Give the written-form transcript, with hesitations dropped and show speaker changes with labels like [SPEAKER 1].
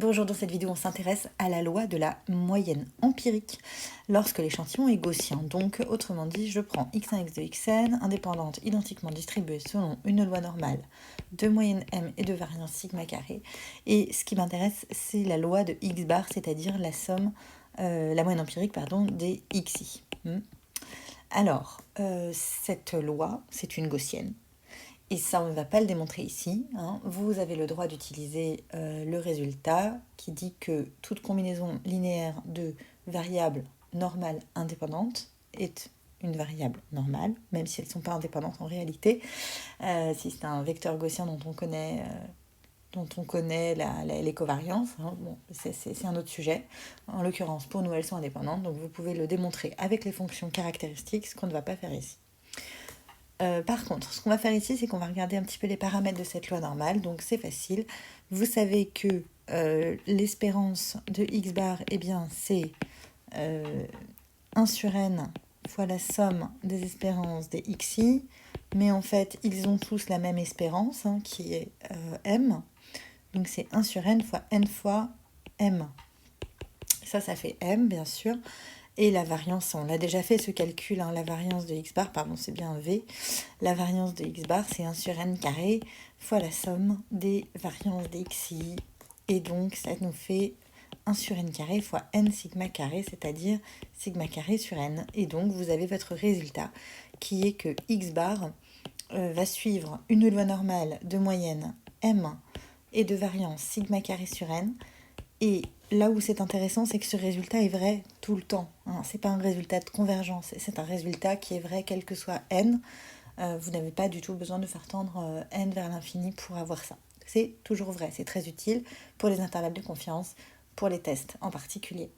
[SPEAKER 1] Bonjour, dans cette vidéo, on s'intéresse à la loi de la moyenne empirique lorsque l'échantillon est gaussien. Donc, autrement dit, je prends x1, x2, xn, indépendantes identiquement distribuées selon une loi normale de moyenne m et de variance sigma carré. Et ce qui m'intéresse, c'est la loi de x bar, c'est-à-dire la somme, la moyenne empirique, pardon, des xi. Alors, cette loi, c'est une gaussienne. Et ça, on ne va pas le démontrer ici. Vous avez le droit d'utiliser le résultat qui dit que toute combinaison linéaire de variables normales indépendantes est une variable normale, même si elles ne sont pas indépendantes en réalité. Si c'est un vecteur gaussien dont on connaît les covariances, bon, c'est un autre sujet. En l'occurrence, pour nous, elles sont indépendantes, donc vous pouvez le démontrer avec les fonctions caractéristiques, ce qu'on ne va pas faire ici. Par contre, ce qu'on va faire ici, c'est qu'on va regarder un petit peu les paramètres de cette loi normale. Donc c'est facile. Vous savez que l'espérance de x bar, eh bien, c'est 1 sur n fois la somme des espérances des xi. Mais en fait, ils ont tous la même espérance, qui est m. Donc c'est 1 sur n fois m. Ça fait m, bien sûr. Et la variance, on l'a déjà fait ce calcul, la variance de x bar, pardon, c'est bien v. La variance de x bar, c'est 1 sur n carré fois la somme des variances des xi. Et donc, ça nous fait 1 sur n carré fois n sigma carré, c'est-à-dire sigma carré sur n. Et donc, vous avez votre résultat qui est que x bar va suivre une loi normale de moyenne m et de variance sigma carré sur n. Et là où c'est intéressant, c'est que ce résultat est vrai tout le temps. C'est pas un résultat de convergence, c'est un résultat qui est vrai quel que soit n. Vous n'avez pas du tout besoin de faire tendre n vers l'infini pour avoir ça. C'est toujours vrai, c'est très utile pour les intervalles de confiance, pour les tests en particulier.